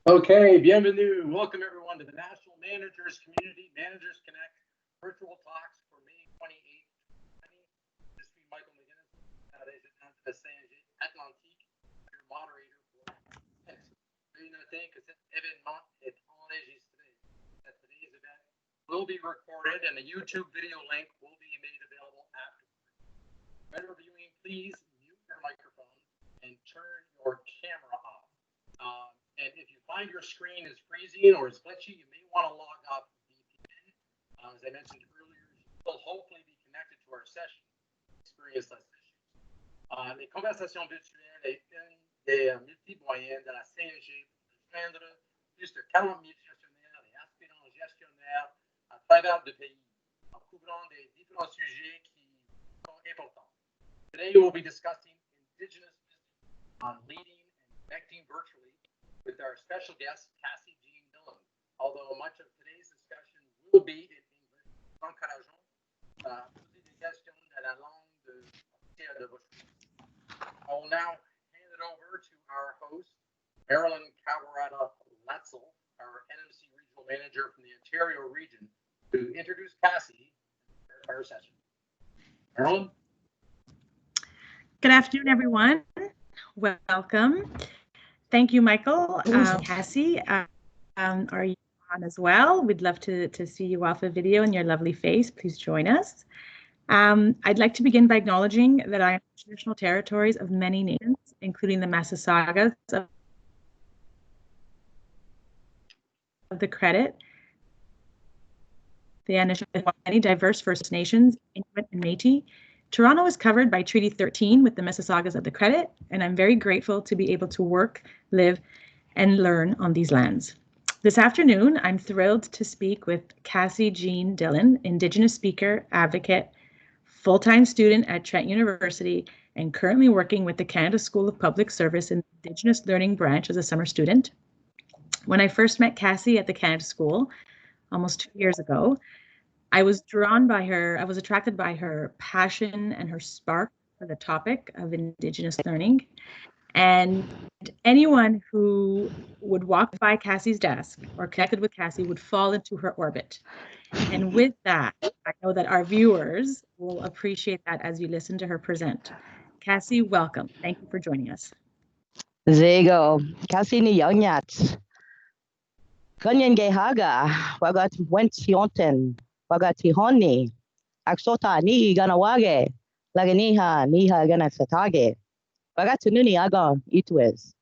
Okay, bienvenue. Welcome everyone to the National Managers Community Managers Connect virtual talks for May 28th. Je suis Michael McGinnis, régionale de Saint-Atlantique, your moderator for next. Veuillez noter que cet événement est enregistré. Today's event will be recorded and a YouTube video link will be made available afterwards. When reviewing, please mute your microphone and turn your camera off. And if you find your screen is freezing or is glitchy, you may want to log off VPN. As I mentioned earlier, you will hopefully be connected to our session. Experience less issues. Les conversations virtuelles est une des multi-moyens de la CNG pour joindre plus de 40 000 gestionnaires et aspirants gestionnaires à travers le pays, en couvrant des différents sujets qui sont importants. Today, we will be discussing Indigenous on leading and connecting virtually with our special guest, Cassie Jean Dillon. Although much of today's discussion will be in English, encourageons poser des questions dans la langue de votre choix. I will now hand it over to our host, Marilyn Cavarretta-Latzel, our NMC Regional Manager from the Ontario region, to introduce Cassie in our session. Marilyn? Good afternoon, everyone. Welcome. Thank you, Michael. Cassie, are you on as well? We'd love to see you off a video and your lovely face. Please join us. I'd like to begin by acknowledging that I am traditional territories of many nations, including the Massissaugas of the Credit, the Anishinaabe, many diverse First Nations, Inuit, and Métis. Toronto is covered by Treaty 13 with the Massissaugas of the Credit, and I'm very grateful to be able to work, live, and learn on these lands. This afternoon, I'm thrilled to speak with Cassie Jean Dillon, Indigenous Speaker, Advocate, full-time student at Trent University, and currently working with the Canada School of Public Service in the Indigenous Learning Branch as a summer student. When I first met Cassie at the Canada School, almost 2 years ago, I was attracted by her passion and her spark for the topic of Indigenous learning. And anyone who would walk by Cassie's desk or connected with Cassie would fall into her orbit. And with that, I know that our viewers will appreciate that as you listen to her present. Cassie, welcome. Thank you for joining us. Zego, Cassie ni Youngats. Ganyan Gehaga, Wagat Wentionten. Wagatihoni, Aksota ni ganawage, Laganiha niha ganasatage, Wagatununi agon itues.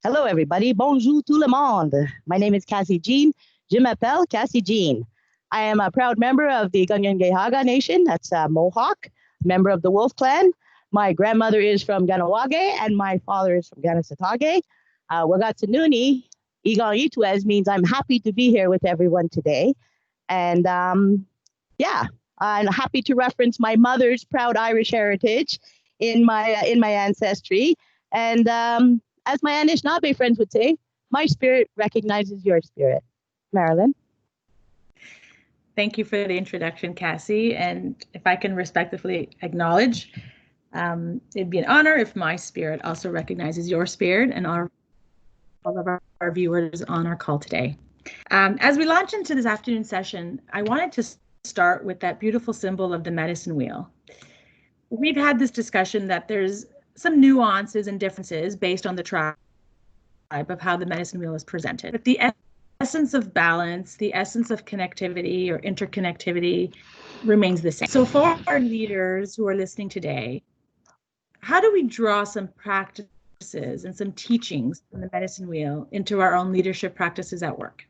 Hello everybody, bonjour tout le monde. My name is Cassie Jean. Je m'appelle Cassie Jean. I am a proud member of the Ganyangehaga Nation, that's Mohawk, member of the Wolf Clan. My grandmother is from Ganawage and my father is from Ganasatage. Wagatununi, igon itues means I'm happy to be here with everyone today. And yeah, I'm happy to reference my mother's proud Irish heritage in my ancestry. And as my Anishinaabe friends would say, my spirit recognizes your spirit. Marilyn? Thank you for the introduction, Cassie. And if I can respectfully acknowledge, it'd be an honor if my spirit also recognizes your spirit and all of our viewers on our call today. As we launch into this afternoon session, I wanted to start with that beautiful symbol of the medicine wheel. We've had this discussion that there's some nuances and differences based on the tribe of how the medicine wheel is presented. But the essence of balance, the essence of connectivity or interconnectivity remains the same. So for our leaders who are listening today, how do we draw some practices and some teachings from the medicine wheel into our own leadership practices at work?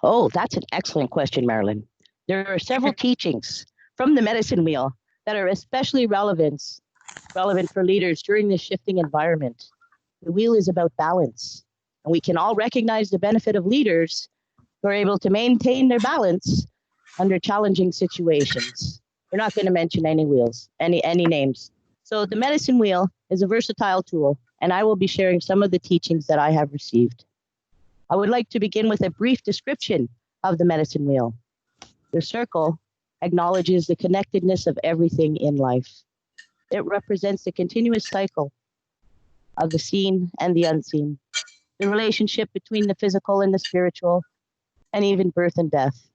Oh, that's an excellent question, Marilyn. There are several teachings from the medicine wheel that are especially relevant for leaders during this shifting environment. The wheel is about balance, and we can all recognize the benefit of leaders who are able to maintain their balance under challenging situations. We're not going to mention any names. So the medicine wheel is a versatile tool, and I will be sharing some of the teachings that I have received. I would like to begin with a brief description of the medicine wheel. The circle acknowledges the connectedness of everything in life. It represents the continuous cycle of the seen and the unseen. the relationship between the physical and the spiritual, and even birth and death.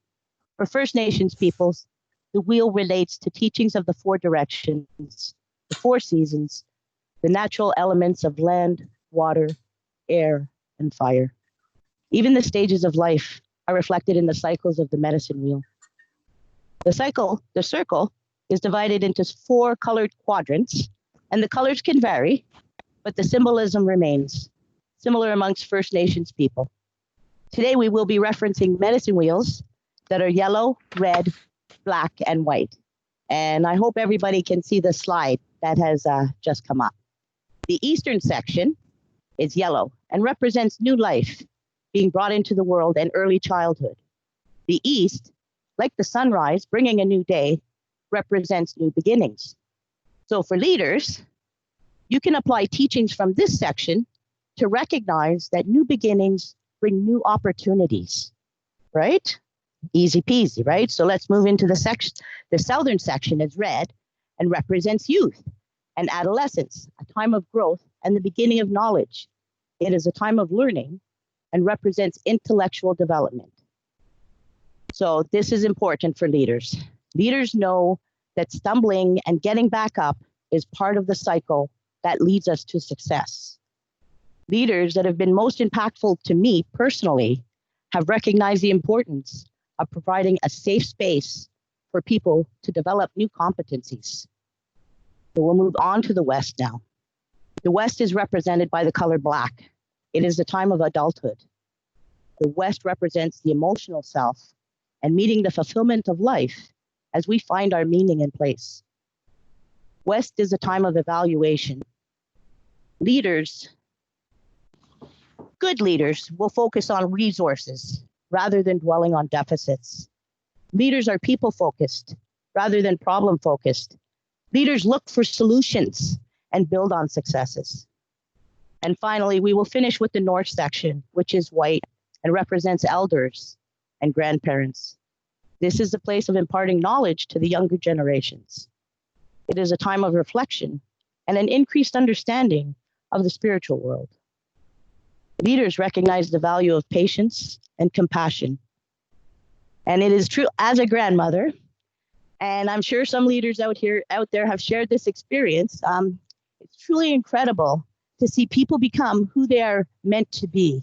For First Nations peoples, the wheel relates to teachings of the four directions, the four seasons, the natural elements of land, water, air, and fire. Even the stages of life are reflected in the cycles of the medicine wheel. The circle, is divided into 4 colored quadrants, and the colors can vary, but the symbolism remains similar amongst First Nations people. Today, we will be referencing medicine wheels that are yellow, red, black, and white. And I hope everybody can see the slide that has just come up. The eastern section is yellow and represents new life being brought into the world and early childhood. The east, like the sunrise, bringing a new day, represents new beginnings. So for leaders, you can apply teachings from this section to recognize that new beginnings bring new opportunities, right? Easy peasy, right? So let's move into the section. The southern section is red and represents youth and adolescence, a time of growth and the beginning of knowledge. It is a time of learning and represents intellectual development. So this is important for leaders. Leaders know that stumbling and getting back up is part of the cycle that leads us to success. Leaders that have been most impactful to me personally have recognized the importance of providing a safe space for people to develop new competencies. So we'll move on to the West now. The West is represented by the color black. It is the time of adulthood. The West represents the emotional self and meeting the fulfillment of life as we find our meaning and place. West is a time of evaluation. Leaders, good leaders, will focus on resources rather than dwelling on deficits. Leaders are people-focused rather than problem-focused. Leaders look for solutions and build on successes. And finally, we will finish with the North section, which is white and represents elders and grandparents. This is the place of imparting knowledge to the younger generations. It is a time of reflection and an increased understanding of the spiritual world. Leaders recognize the value of patience and compassion. And it is true as a grandmother, and I'm sure some leaders out there have shared this experience. It's truly incredible to see people become who they are meant to be.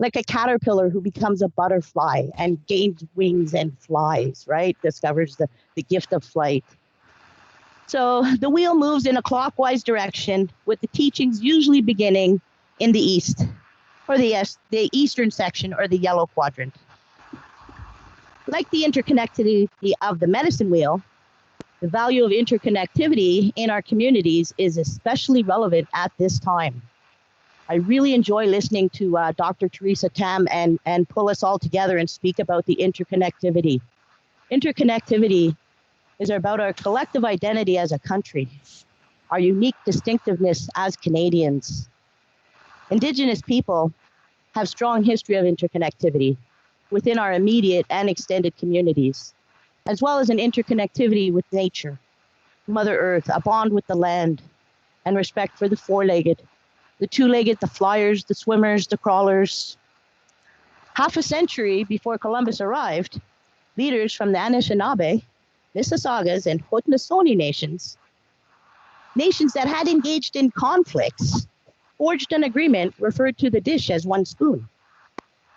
Like a caterpillar who becomes a butterfly and gains wings and flies, right? Discovers the gift of flight. So the wheel moves in a clockwise direction with the teachings usually beginning in the east, or the eastern section, or the yellow quadrant. Like the interconnectivity of the medicine wheel, the value of interconnectivity in our communities is especially relevant at this time. I really enjoy listening to Dr. Teresa Tam and pull us all together and speak about the interconnectivity. Interconnectivity is about our collective identity as a country, our unique distinctiveness as Canadians. Indigenous people have strong history of interconnectivity within our immediate and extended communities, as well as an interconnectivity with nature, Mother Earth, a bond with the land, and respect for the four-legged, the two-legged, the flyers, the swimmers, the crawlers. Half a century before Columbus arrived, leaders from the Anishinaabe, Mississaugas, and Haudenosaunee nations that had engaged in conflicts, forged an agreement referred to the dish as one spoon.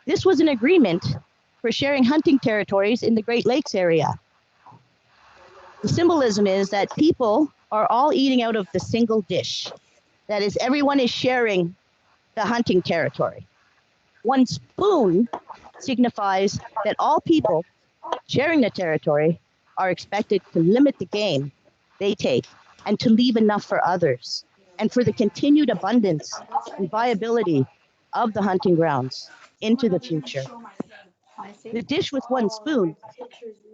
This was an agreement for sharing hunting territories in the Great Lakes area. The symbolism is that people are all eating out of the single dish. That is, everyone is sharing the hunting territory. One spoon signifies that all people sharing the territory are expected to limit the game they take and to leave enough for others, and for the continued abundance and viability of the hunting grounds into the future. The dish with one spoon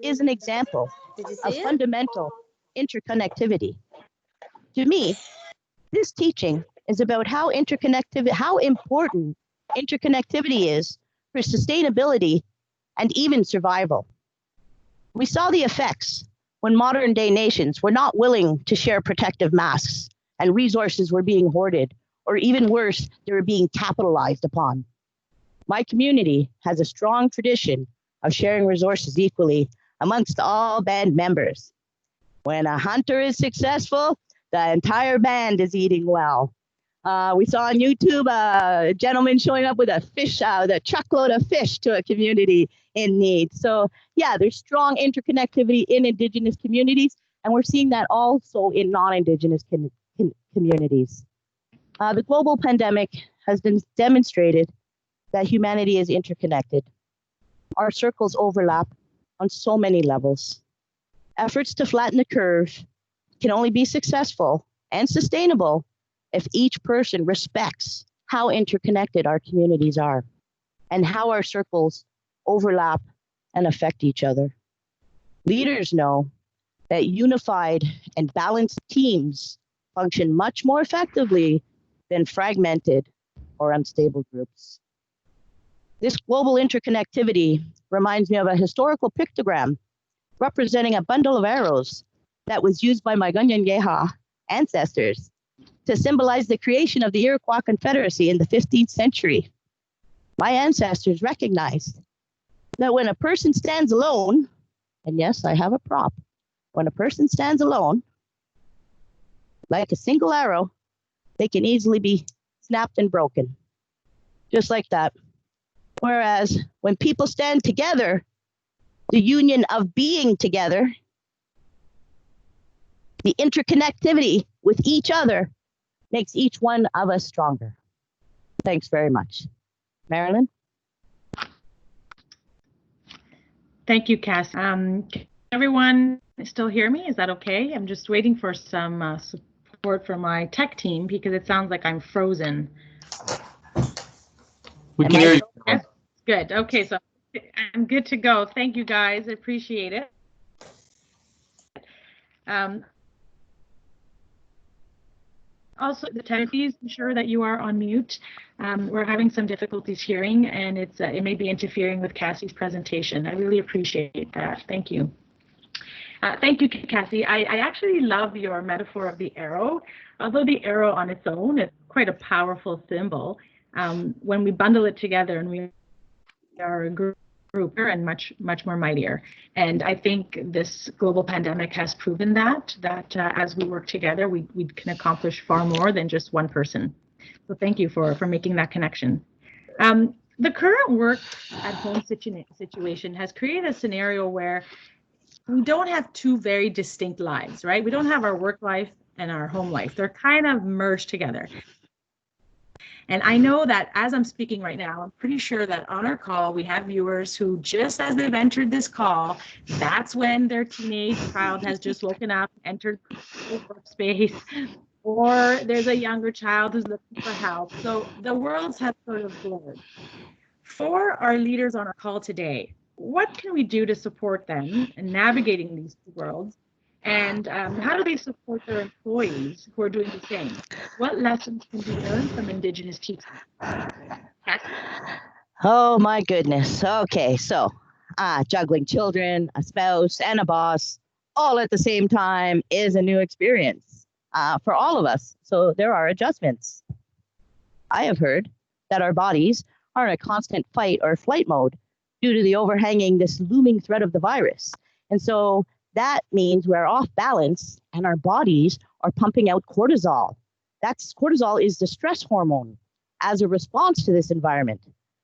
is an example of fundamental interconnectivity. To me, this teaching is about how important interconnectivity is for sustainability and even survival. We saw the effects when modern day nations were not willing to share protective masks and resources were being hoarded or even worse, they were being capitalized upon. My community has a strong tradition of sharing resources equally amongst all band members. When a hunter is successful, the entire band is eating well. We saw on YouTube a gentleman showing up with a truckload of fish to a community in need. So yeah, there's strong interconnectivity in Indigenous communities, and we're seeing that also in non-Indigenous communities. The global pandemic has been demonstrated that humanity is interconnected. Our circles overlap on so many levels. Efforts to flatten the curve can only be successful and sustainable if each person respects how interconnected our communities are and how our circles overlap and affect each other. Leaders know that unified and balanced teams function much more effectively than fragmented or unstable groups. This global interconnectivity reminds me of a historical pictogram representing a bundle of arrows that was used by my Gunyan ancestors to symbolize the creation of the Iroquois Confederacy in the 15th century. My ancestors recognized that when a person stands alone, and yes, I have a prop, when a person stands alone, like a single arrow, they can easily be snapped and broken, just like that. Whereas when people stand together, the union of being together, the interconnectivity with each other makes each one of us stronger. Thanks very much. Marilyn? Thank you, Cass. Can everyone still hear me? Is that okay? I'm just waiting for some support from my tech team because it sounds like I'm frozen. We can hear you. Yes? Good. Okay, so I'm good to go. Thank you, guys. I appreciate it. Also, the tech, please ensure that you are on mute. We're having some difficulties hearing, and it may be interfering with Cassie's presentation. I really appreciate that. Thank you. Thank you, Cassie. I actually love your metaphor of the arrow. Although the arrow on its own is quite a powerful symbol, when we bundle it together and we are a group and much more mightier. And I think this global pandemic has proven that as we work together, we can accomplish far more than just one person. So thank you for making that connection. The current work at home situation has created a scenario where we don't have two very distinct lives, right? We don't have our work life and our home life. They're kind of merged together. And I know that as I'm speaking right now, I'm pretty sure that on our call, we have viewers who just as they've entered this call, that's when their teenage child has just woken up, entered the workspace, or there's a younger child who's looking for help. So the worlds have sort of blurred. For our leaders on our call today, what can we do to support them in navigating these two worlds? And how do they support their employees who are doing the same? What lessons can be learned from Indigenous teaching? Oh my goodness. Okay, so juggling children, a spouse, and a boss all at the same time is a new experience for all of us. So there are adjustments. I have heard that our bodies are in a constant fight or flight mode due to the overhanging, this looming threat of the virus. And so that means we're off balance and our bodies are pumping out cortisol. Cortisol is the stress hormone as a response to this environment.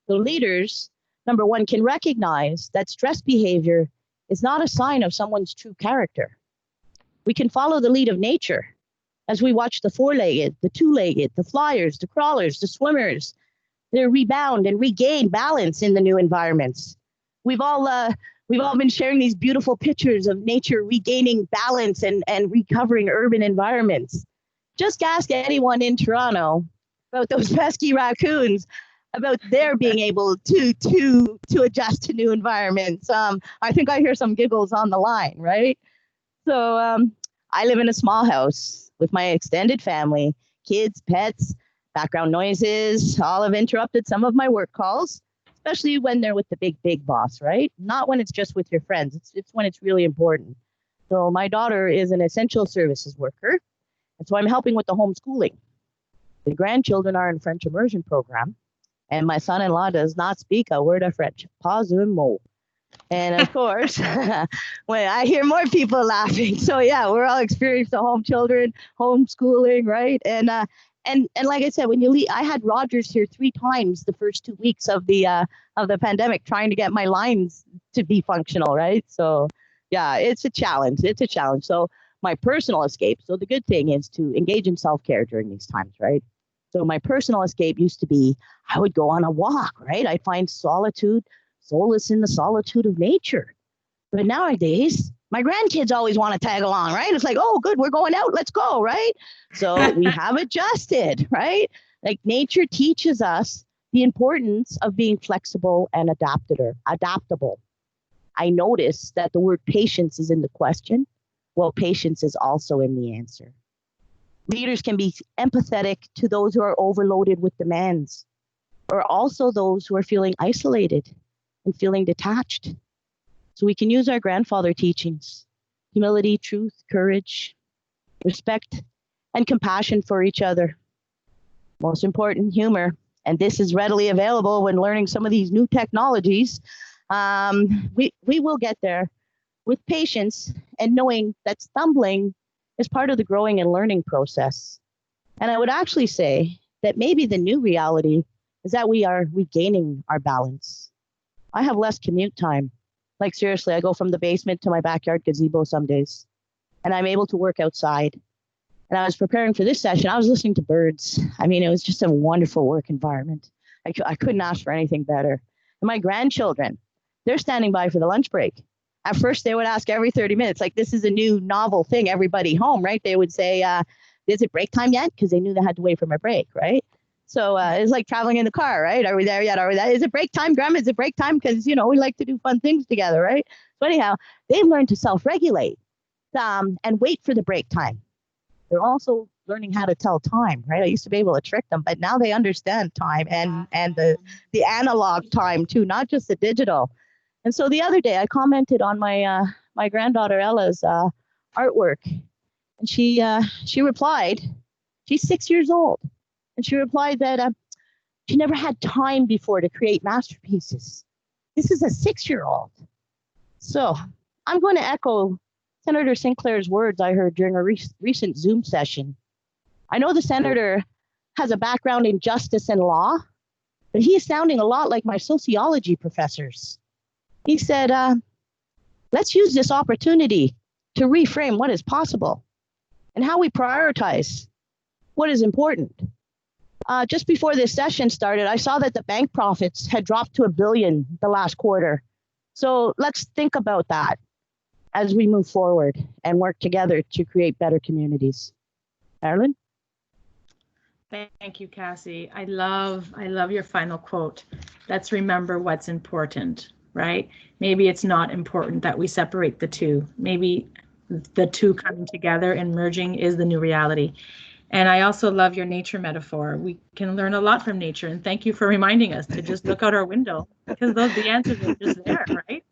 So leaders, number one, can recognize that stress behavior is not a sign of someone's true character. We can follow the lead of nature as we watch the four-legged, the two-legged, the flyers, the crawlers, the swimmers, they rebound and regain balance in the new environments. We've all been sharing these beautiful pictures of nature regaining balance and recovering urban environments. Just ask anyone in Toronto about those pesky raccoons, about their being able to adjust to new environments. I think I hear some giggles on the line, right? So I live in a small house with my extended family, kids, pets, background noises, all have interrupted some of my work calls, especially when they're with the big boss, right? Not when it's just with your friends. It's when it's really important. So my daughter is an essential services worker, and so I'm helping with the homeschooling. The grandchildren are in French immersion program, and my son-in-law does not speak a word of French. Pas un mot. And of course, when I hear more people laughing. So yeah, we're all experiencing the home children, homeschooling, right? And like I said, when you leave, I had Rogers here 3 times the first 2 weeks of the pandemic, trying to get my lines to be functional, right? So yeah, it's a challenge. It's a challenge. So my personal escape. So the good thing is to engage in self-care during these times, right? So my personal escape used to be, I would go on a walk, right? I'd find solitude, solace in the solitude of nature. But nowadays, my grandkids always want to tag along, right? It's like, oh, good, we're going out, let's go, right? So we have adjusted, right? Like nature teaches us the importance of being flexible and adaptable. I notice that the word patience is in the question. Well, patience is also in the answer. Leaders can be empathetic to those who are overloaded with demands, or also those who are feeling isolated and feeling detached. So we can use our grandfather teachings, humility, truth, courage, respect, and compassion for each other. Most important, humor. And this is readily available when learning some of these new technologies. We will get there with patience and knowing that stumbling is part of the growing and learning process. And I would actually say that maybe the new reality is that we are regaining our balance. I have less commute time. Like seriously, I go from the basement to my backyard gazebo some days, and I'm able to work outside. And I was preparing for this session. I was listening to birds. I mean, it was just a wonderful work environment. I couldn't ask for anything better. And my grandchildren, they're standing by for the lunch break. At first, they would ask every 30 minutes, like this is a new novel thing, everybody home, right? They would say, is it break time yet? Because they knew they had to wait for my break, right? So it's like traveling in the car, right? Are we there yet? Are we there? Is it break time, Grandma? Is it break time? Because, you know, we like to do fun things together, right? So anyhow, they've learned to self-regulate and wait for the break time. They're also learning how to tell time, right? I used to be able to trick them, but now they understand time and the analog time too, not just the digital. And so the other day I commented on my my granddaughter Ella's artwork, and she replied, she's 6 years old, and she replied that she never had time before to create masterpieces. This is a 6-year-old. So I'm going to echo Senator Sinclair's words I heard during a recent Zoom session. I know the senator has a background in justice and law, but he is sounding a lot like my sociology professors. He said, let's use this opportunity to reframe what is possible and how we prioritize what is important. Just before this session started, I saw that the bank profits had dropped to $1 billion the last quarter. So let's think about that as we move forward and work together to create better communities. Marilyn? Thank you, Cassie. I love your final quote. Let's remember what's important, right? Maybe it's not important that we separate the two. Maybe the two coming together and merging is the new reality. And I also love your nature metaphor. We can learn a lot from nature, and thank you for reminding us to just look out our window, because the answers are just there, right?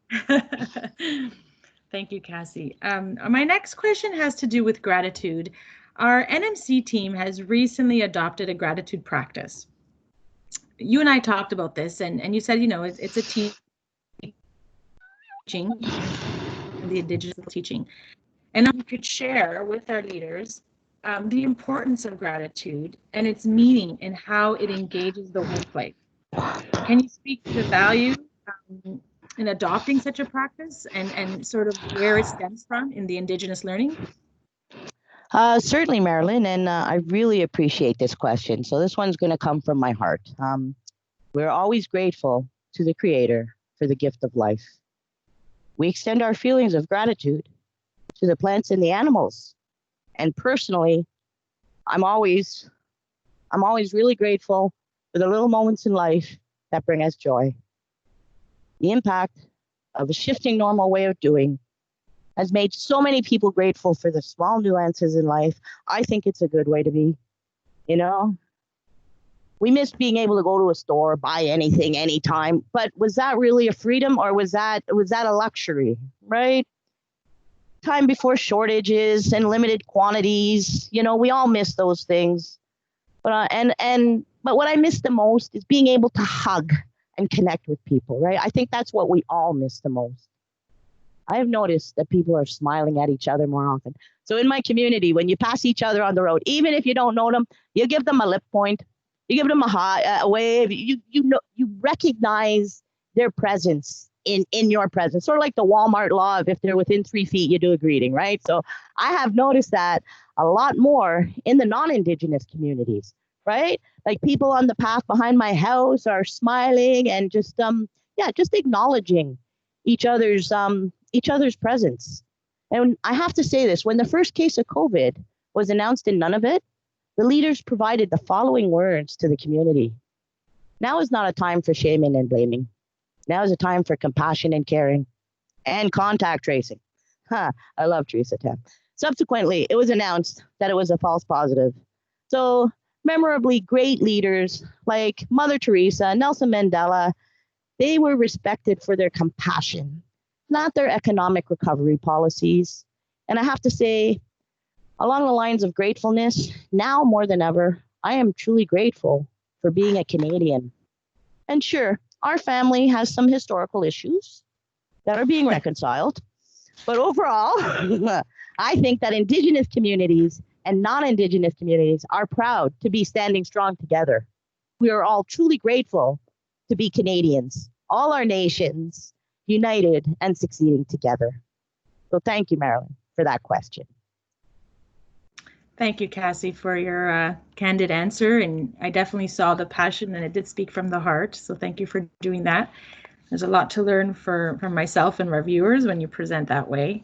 Thank you, Cassie. My next question has to do with gratitude. Our NMC team has recently adopted a gratitude practice. You and I talked about this, and you said, you know, it's a teaching, the Indigenous teaching. And you could share with our leaders the importance of gratitude and its meaning and how it engages the workplace. Can you speak to the value in adopting such a practice and sort of where it stems from in the Indigenous learning? Certainly, Marilyn, and I really appreciate this question. So this one's going to come from my heart. We're always grateful to the Creator for the gift of life. We extend our feelings of gratitude to the plants and the animals. And personally, I'm always really grateful for the little moments in life that bring us joy. The impact of a shifting normal way of doing has made so many people grateful for the small nuances in life. I think it's a good way to be, you know. We miss being able to go to a store, buy anything, anytime. But was that really a freedom, or was that a luxury, right? Time before shortages and limited quantities, you know, we all miss those things. But what I miss the most is being able to hug and connect with people, right? I think that's what we all miss the most. I have noticed that people are smiling at each other more often. So in my community, when you pass each other on the road, even if you don't know them, you give them a lip point, you give them a wave. You recognize their presence in your presence, sort of like the Walmart law of if they're within 3 feet, you do a greeting, right? So I have noticed that a lot more in the non-Indigenous communities, right? Like people on the path behind my house are smiling and just acknowledging each other's presence. And I have to say this, when the first case of COVID was announced in Nunavut, the leaders provided the following words to the community. Now is not a time for shaming and blaming. Now is a time for compassion and caring and contact tracing. I love Teresa Tam. Subsequently, it was announced that it was a false positive. So memorably great leaders like Mother Teresa, Nelson Mandela, they were respected for their compassion, not their economic recovery policies. And I have to say, along the lines of gratefulness, now more than ever, I am truly grateful for being a Canadian. And sure, our family has some historical issues that are being reconciled. But overall, I think that Indigenous communities and non-Indigenous communities are proud to be standing strong together. We are all truly grateful to be Canadians, all our nations united and succeeding together. So thank you, Marilyn, for that question. Thank you, Cassie, for your candid answer. And I definitely saw the passion and it did speak from the heart. So thank you for doing that. There's a lot to learn from myself and my viewers when you present that way.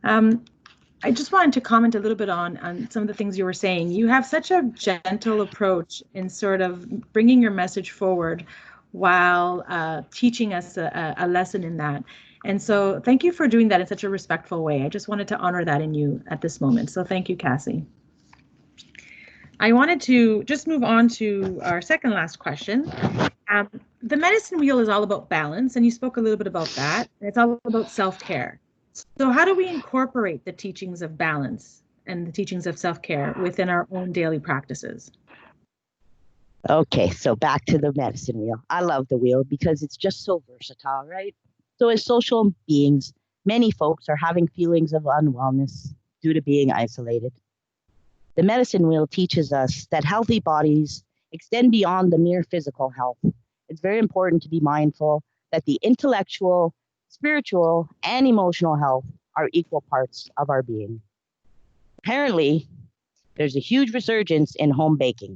I just wanted to comment a little bit on some of the things you were saying. You have such a gentle approach in sort of bringing your message forward while teaching us a lesson in that. And so thank you for doing that in such a respectful way. I just wanted to honor that in you at this moment. So thank you, Cassie. I wanted to just move on to our second last question. The medicine wheel is all about balance, and you spoke a little bit about that. It's all about self-care. So how do we incorporate the teachings of balance and the teachings of self-care within our own daily practices? Okay, so back to the medicine wheel. I love the wheel because it's just so versatile, right? So as social beings, many folks are having feelings of unwellness due to being isolated. The medicine wheel teaches us that healthy bodies extend beyond the mere physical health. It's very important to be mindful that the intellectual, spiritual, and emotional health are equal parts of our being. Apparently, there's a huge resurgence in home baking.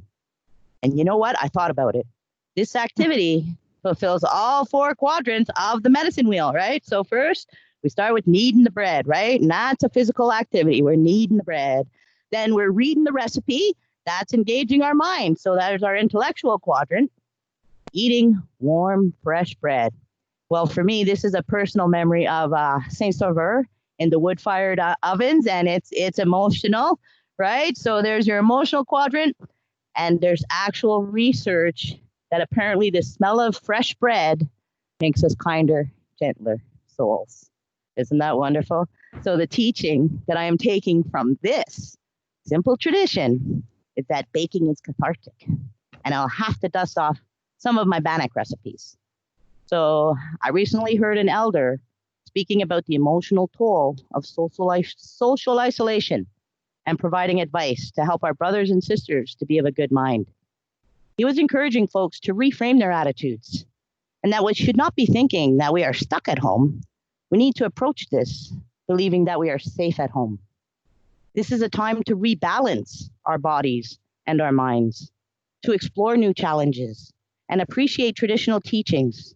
And you know what? I thought about it. This activity fulfills all 4 quadrants of the medicine wheel, right? So first, we start with kneading the bread, right? And that's a physical activity. We're kneading the bread. Then we're reading the recipe. That's engaging our mind. So that is our intellectual quadrant. Eating warm, fresh bread. Well, for me, this is a personal memory of Saint-Sauveur in the wood-fired ovens, and it's emotional, right? So there's your emotional quadrant, and there's actual research that apparently the smell of fresh bread makes us kinder, gentler souls. Isn't that wonderful? So the teaching that I am taking from this simple tradition is that baking is cathartic, and I'll have to dust off some of my Bannock recipes. So I recently heard an elder speaking about the emotional toll of social isolation and providing advice to help our brothers and sisters to be of a good mind. He was encouraging folks to reframe their attitudes and that we should not be thinking that we are stuck at home. We need to approach this believing that we are safe at home. This is a time to rebalance our bodies and our minds, to explore new challenges and appreciate traditional teachings,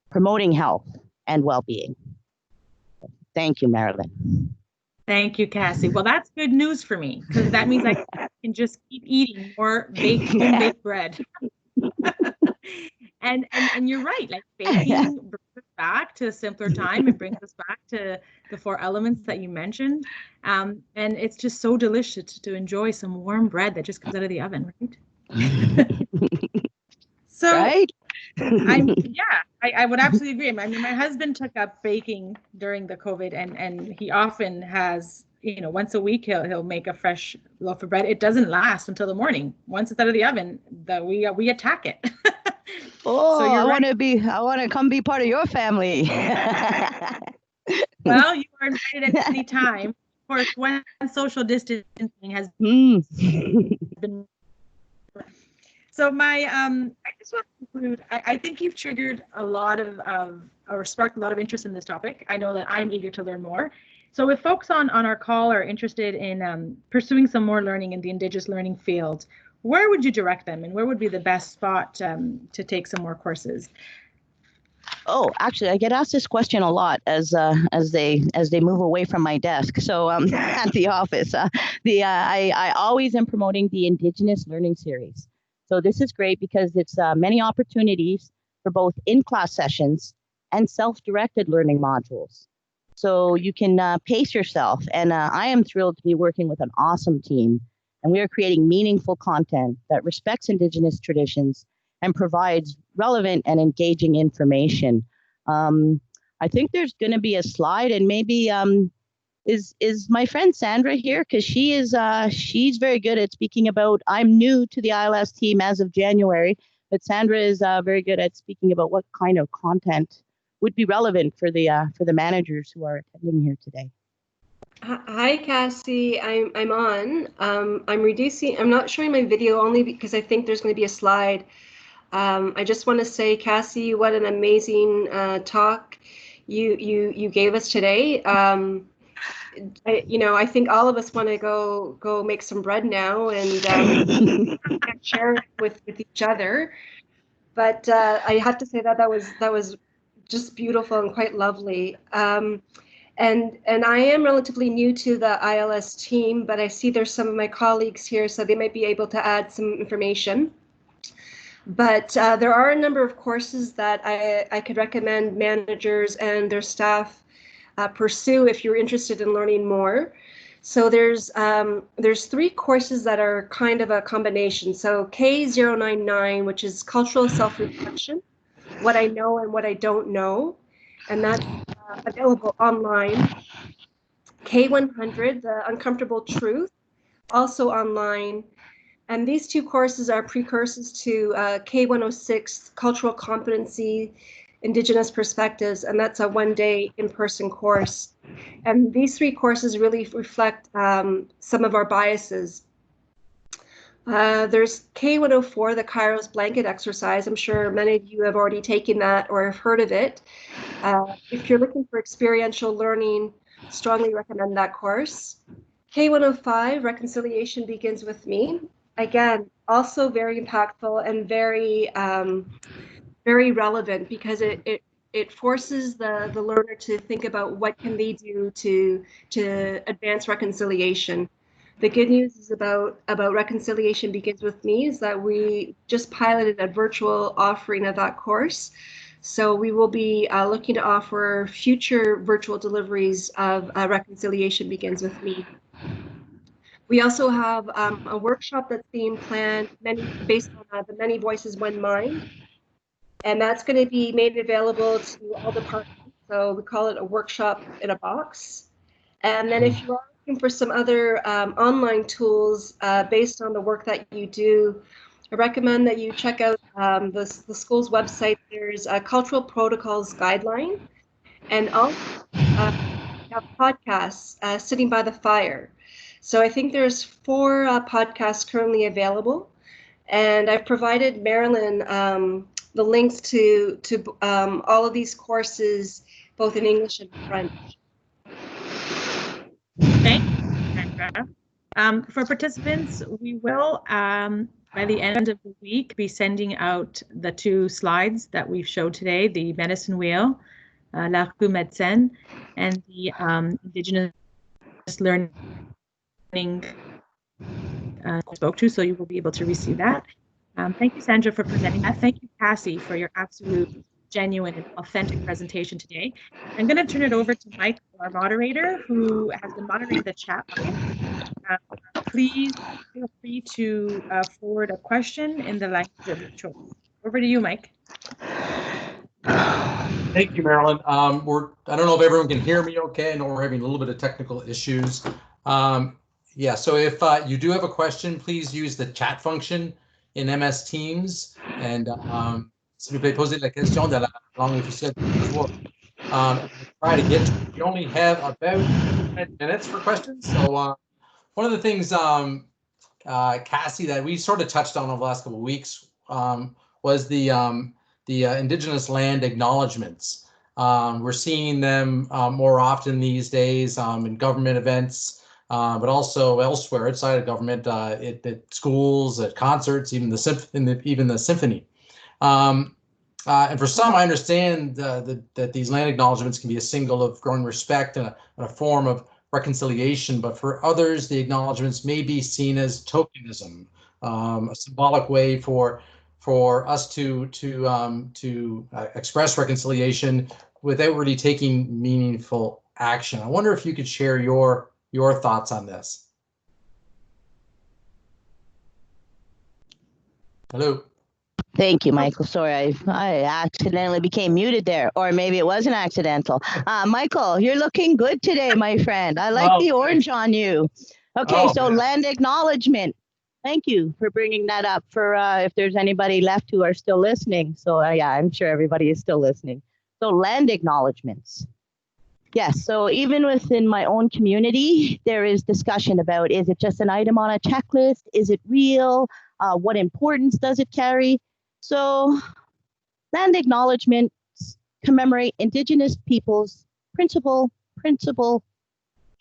promoting health and well-being. Thank you, Marilyn. Thank you, Cassie. Well, that's good news for me because that means I can just keep eating more home-baked bread. and you're right, like baking brings us back to a simpler time. It brings us back to the 4 elements that you mentioned. And it's just so delicious to enjoy some warm bread that just comes out of the oven, right? So right? I would absolutely agree. I mean, my husband took up baking during the COVID, and he often has once a week he'll make a fresh loaf of bread. It doesn't last until the morning. Once it's out of the oven, we attack it. Oh, So I want to come be part of your family. Well, you are invited at any time. Of course, when social distancing has been. So I just want to conclude. I think you've triggered a lot or sparked a lot of interest in this topic. I know that I'm eager to learn more. So if folks on our call are interested in pursuing some more learning in the Indigenous learning field, where would you direct them, and where would be the best spot to take some more courses? Oh, actually, I get asked this question a lot as they move away from my desk. So at the office, I always am promoting the Indigenous Learning Series. So this is great because it's many opportunities for both in-class sessions and self-directed learning modules. So you can pace yourself. And I am thrilled to be working with an awesome team. And we are creating meaningful content that respects Indigenous traditions and provides relevant and engaging information. I think there's going to be a slide, and maybe is my friend Sandra here? Because she's very good at speaking about. I'm new to the ILS team as of January, but Sandra is very good at speaking about what kind of content would be relevant for the managers who are attending here today. Hi, Cassie. I'm on. I'm not showing my video only because I think there's going to be a slide. I just want to say, Cassie, what an amazing talk you gave us today. I think all of us want to go make some bread now and share it with each other. But I have to say that was just beautiful and quite lovely. And I am relatively new to the ILS team, but I see there's some of my colleagues here, so they might be able to add some information. But there are a number of courses that I could recommend managers and their staff pursue if you're interested in learning more. So there's 3 courses that are kind of a combination. So K099, which is cultural self-reflection, what I know and what I don't know, and that's available online. K100, the uncomfortable truth, also online. And these 2 courses are precursors to K106, cultural competency, Indigenous Perspectives, and that's a 1-day in-person course. And these 3 courses really reflect some of our biases. There's K104, the Kairos blanket exercise. I'm sure many of you have already taken that or have heard of it. If you're looking for experiential learning, strongly recommend that course. K105, Reconciliation Begins With Me. Again, also very impactful and very very relevant because it forces the learner to think about what can they do to advance reconciliation. The good news is about Reconciliation Begins With Me is that we just piloted a virtual offering of that course. So we will be looking to offer future virtual deliveries of Reconciliation Begins With Me. We also have a workshop that's being planned based on the Many Voices, One Mind. And that's going to be made available to all departments. So we call it a workshop in a box. And then if you are looking for some other online tools based on the work that you do, I recommend that you check out the school's website. There's a Cultural Protocols Guideline, and also have podcasts, Sitting by the Fire. So I think there's 4 podcasts currently available, and I've provided Marilyn the links to all of these courses, both in English and French. Thank you, Sandra. For participants, we will, by the end of the week, be sending out the 2 slides that we've showed today, the medicine wheel, La Rue Médecine, and the Indigenous Learning spoke to, so you will be able to receive that. Thank you, Sandra, for presenting that. Thank you, Cassie, for your absolute genuine and authentic presentation today. I'm going to turn it over to Mike, our moderator, who has been monitoring the chat. Please feel free to forward a question in the language of your choice. Over to you, Mike. Thank you, Marilyn. I don't know if everyone can hear me okay. I know we're having a little bit of technical issues. Yeah, so if you do have a question, please use the chat function in MS Teams. And s'il vous plaît, posez la question dans la langue officielle du jour. Try to get to it. We only have about 10 minutes for questions. So one of the things, Cassie, that we sort of touched on over the last couple of weeks was the Indigenous land acknowledgements. We're seeing them more often these days in government events, but also elsewhere outside of government, at schools, at concerts, even the symphony. And for some, I understand that these land acknowledgements can be a symbol of growing respect and a form of reconciliation, but for others, the acknowledgements may be seen as tokenism, a symbolic way for us to express reconciliation without really taking meaningful action. I wonder if you could share your thoughts on this. Hello. Thank you, Michael. Sorry, I accidentally became muted there, or maybe it wasn't accidental. Michael, you're looking good today, my friend. I like the orange on you. Okay, so land acknowledgement. Thank you for bringing that up for if there's anybody left who are still listening. So yeah, I'm sure everybody is still listening. So land acknowledgements. Yes, so even within my own community, there is discussion about, is it just an item on a checklist? Is it real? What importance does it carry? So land acknowledgements commemorate Indigenous peoples' principal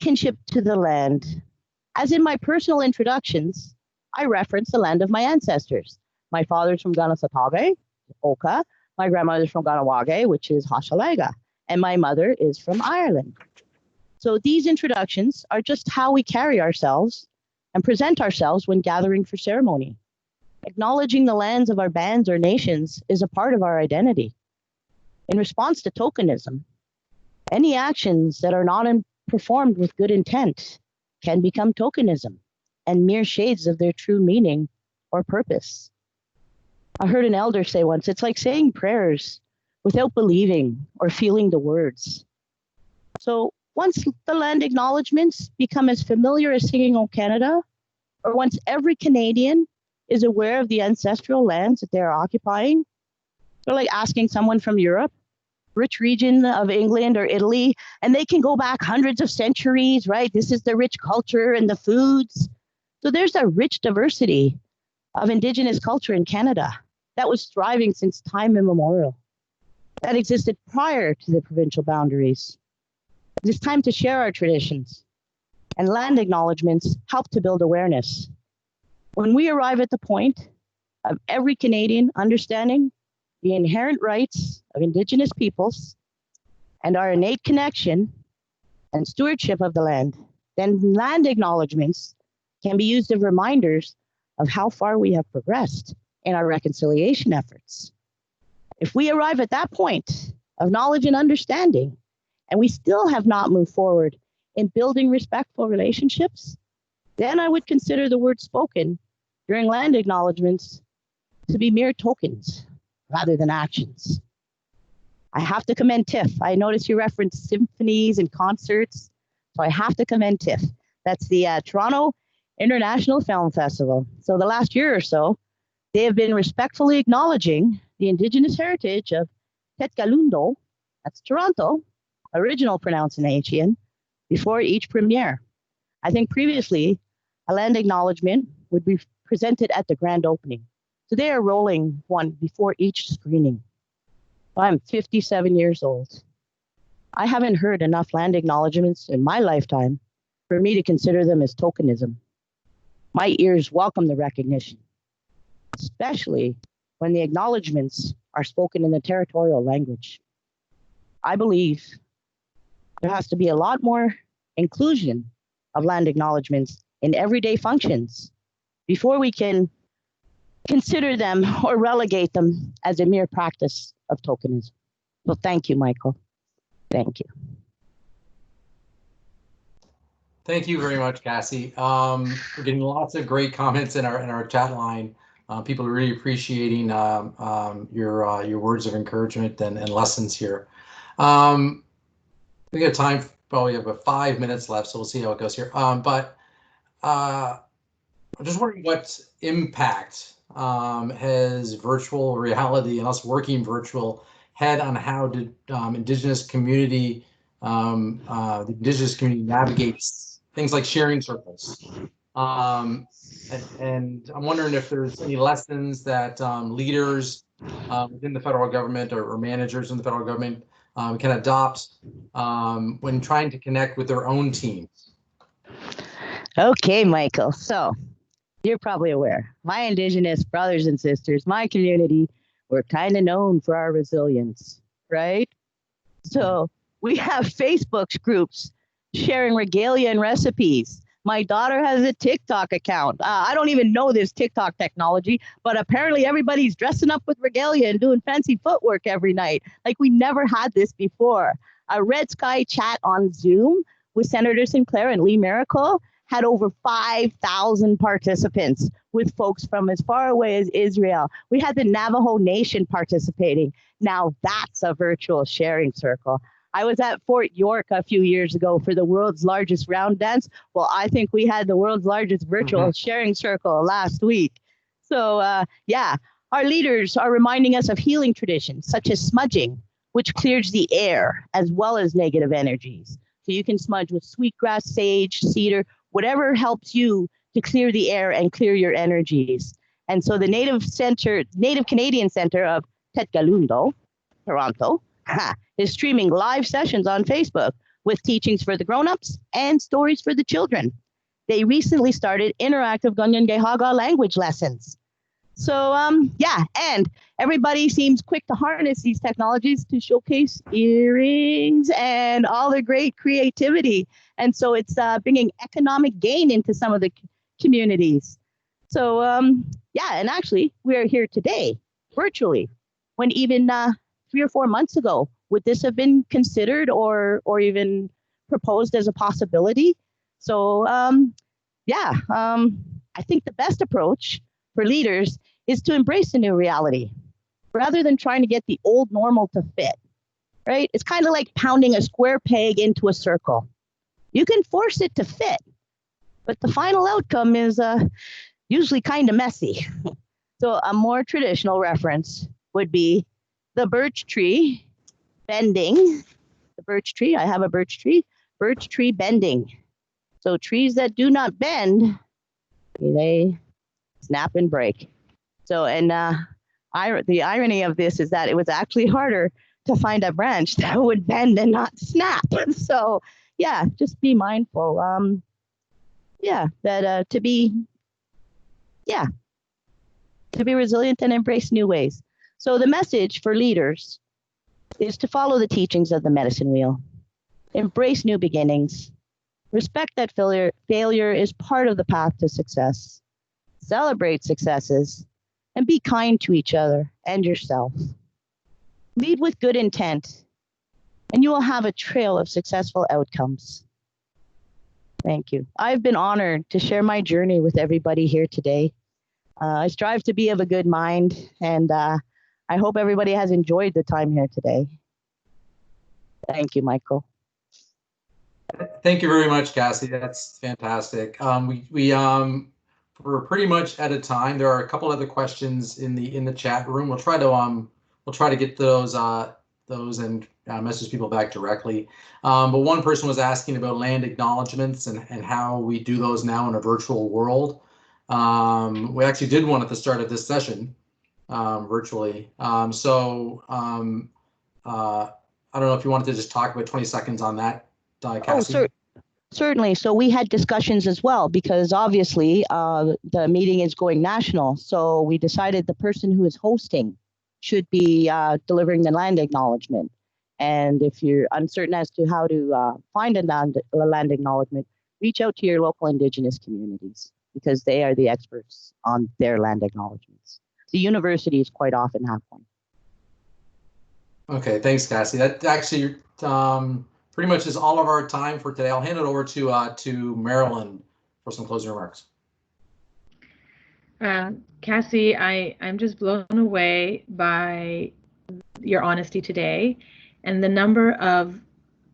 kinship to the land. As in my personal introductions, I reference the land of my ancestors. My father's from Ganasatawge, Oka. My grandmother's from Ganawage, which is Hochelaga. And my mother is from Ireland. So these introductions are just how we carry ourselves and present ourselves when gathering for ceremony. Acknowledging the lands of our bands or nations is a part of our identity. In response to tokenism, any actions that are not performed with good intent can become tokenism and mere shades of their true meaning or purpose. I heard an elder say once, it's like saying prayers without believing or feeling the words. So once the land acknowledgements become as familiar as singing O Canada, or once every Canadian is aware of the ancestral lands that they're occupying, they're like asking someone from Europe, rich region of England or Italy, and they can go back hundreds of centuries, right? This is the rich culture and the foods. So there's a rich diversity of Indigenous culture in Canada that was thriving since time immemorial, that existed prior to the provincial boundaries. It is time to share our traditions, and land acknowledgements help to build awareness. When we arrive at the point of every Canadian understanding the inherent rights of Indigenous peoples and our innate connection and stewardship of the land, then land acknowledgements can be used as reminders of how far we have progressed in our reconciliation efforts. If we arrive at that point of knowledge and understanding, and we still have not moved forward in building respectful relationships, then I would consider the words spoken during land acknowledgements to be mere tokens rather than actions. I have to commend TIFF. I noticed you referenced symphonies and concerts, so I have to commend TIFF. That's the Toronto International Film Festival. So the last year or so, they have been respectfully acknowledging the Indigenous heritage of Tetkalundo, that's Toronto, original pronunciation, before each premiere. I think previously, a land acknowledgement would be presented at the grand opening. So they are rolling one before each screening. I'm 57 years old. I haven't heard enough land acknowledgements in my lifetime for me to consider them as tokenism. My ears welcome the recognition, especially when the acknowledgements are spoken in the territorial language. I believe there has to be a lot more inclusion of land acknowledgements in everyday functions before we can consider them or relegate them as a mere practice of tokenism. So thank you, Michael. Thank you. Thank you very much, Cassie. We're getting lots of great comments in our chat line. People are really appreciating your words of encouragement and lessons here. We got time probably have about 5 minutes left, so we'll see how it goes here. But I'm just wondering what impact has virtual reality and us working virtual had on how did Indigenous community, the Indigenous community navigates things like sharing circles. And I'm wondering if there's any lessons that leaders within the federal government or managers in the federal government can adopt when trying to connect with their own teams. Okay, Michael. So you're probably aware, my Indigenous brothers and sisters, my community, we're kind of known for our resilience, right? So we have Facebook groups sharing regalia and recipes. My daughter has a TikTok account. I don't even know this TikTok technology, but apparently everybody's dressing up with regalia and doing fancy footwork every night. Like we never had this before. A Red Sky chat on Zoom with Senator Sinclair and Lee Miracle had over 5,000 participants with folks from as far away as Israel. We had the Navajo Nation participating. Now that's a virtual sharing circle. I was at Fort York a few years ago for the world's largest round dance. Well, I think we had the world's largest virtual sharing circle last week. So yeah, our leaders are reminding us of healing traditions such as smudging, which clears the air as well as negative energies. So you can smudge with sweetgrass, sage, cedar, whatever helps you to clear the air and clear your energies. And so the Native Canadian Center of Tetgalundo, Toronto, is streaming live sessions on Facebook with teachings for the grown-ups and stories for the children. They recently started interactive Ganyangay-Haga language lessons. So yeah, and everybody seems quick to harness these technologies to showcase earrings and all their great creativity. And so it's bringing economic gain into some of the communities. So yeah, and actually we're here today virtually when even 3 or 4 months ago, would this have been considered or even proposed as a possibility? So yeah, I think the best approach for leaders is to embrace the new reality rather than trying to get the old normal to fit, right? It's kind of like pounding a square peg into a circle. You can force it to fit, but the final outcome is usually kind of messy. So a more traditional reference would be the birch tree bending. The birch tree, I have a birch tree bending. So trees that do not bend, they snap and break. So, and the irony of this is that it was actually harder to find a branch that would bend and not snap. So yeah, just be mindful. Yeah, that to be resilient and embrace new ways. So the message for leaders is to follow the teachings of the medicine wheel, embrace new beginnings, respect that failure is part of the path to success, celebrate successes, and be kind to each other and yourself. Lead with good intent, and you will have a trail of successful outcomes. Thank you. I've been honored to share my journey with everybody here today. I strive to be of a good mind, and I hope everybody has enjoyed the time here today. Thank you, Michael. Thank you very much, Cassie. That's fantastic. We're pretty much out of time. There are a couple other questions in the chat room. We'll try to get those and message people back directly. But one person was asking about land acknowledgements and how we do those now in a virtual world. We actually did one at the start of this session virtually. So I don't know if you wanted to just talk about 20 seconds on that, Cassie. Certainly. So we had discussions as well, because obviously the meeting is going national. So we decided the person who is hosting should be delivering the land acknowledgement. And if you're uncertain as to how to find a land acknowledgement, reach out to your local Indigenous communities, because they are the experts on their land acknowledgements. The universities quite often have one. Okay, thanks, Cassie. That actually pretty much is all of our time for today. I'll hand it over to Marilyn for some closing remarks. Cassie, I'm just blown away by your honesty today and the number of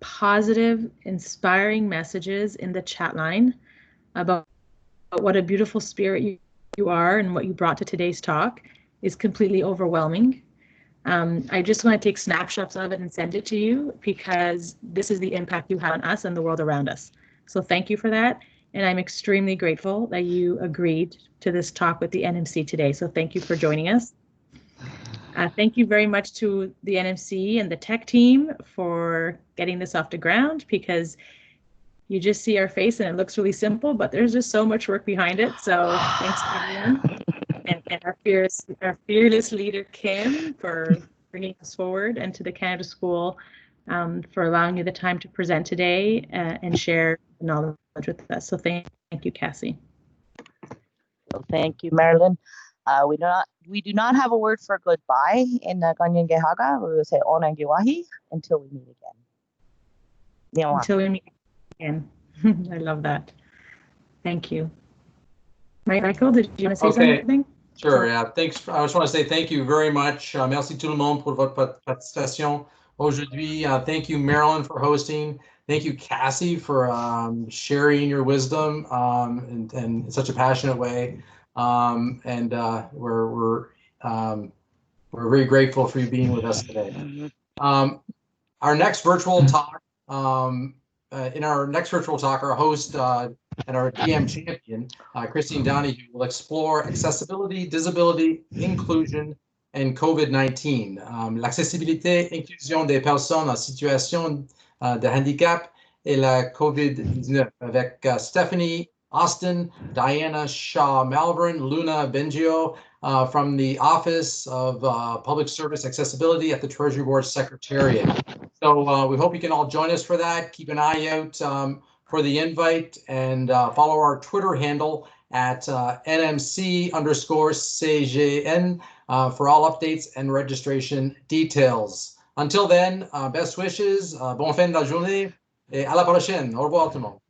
positive, inspiring messages in the chat line about what a beautiful spirit you are and what you brought to today's talk is completely overwhelming. I just want to take snapshots of it and send it to you because this is the impact you have on us and the world around us. So thank you for that. And I'm extremely grateful that you agreed to this talk with the NMC today. So thank you for joining us. Thank you very much to the NMC and the tech team for getting this off the ground, because you just see our face and it looks really simple, but there's just so much work behind it. So thanks everyone. And our fearless leader, Kim, for bringing us forward, and to the Canada School for allowing you the time to present today and share knowledge with us. So thank you, Cassie. Well, thank you, Marilyn. We do not have a word for goodbye in Ganyan Gehaga. We will say Onang Giwahi until we meet again. Until we meet again. I love that. Thank you. Michael, did you want to say something? Sure, yeah. Thanks. I just want to say thank you very much. Merci tout le monde pour votre participation aujourd'hui. Thank you, Marilyn, for hosting. Thank you, Cassie, for sharing your wisdom and in such a passionate way. We're very grateful for you being with us today. Our next virtual talk, in our next virtual talk, our host and our DM champion, Christine Donahue, will explore accessibility, disability, inclusion, and COVID-19. L'accessibilité, inclusion des personnes en situation de handicap et la COVID-19 avec Stephanie Austin, Diana Shaw-Malvern, Luna Bengio from the Office of Public Service Accessibility at the Treasury Board Secretariat. So we hope you can all join us for that. Keep an eye out for the invite and follow our Twitter handle at NMC_CGN for all updates and registration details. Until then, best wishes, bonne fin de la journée et à la prochaine. Au revoir tout le monde.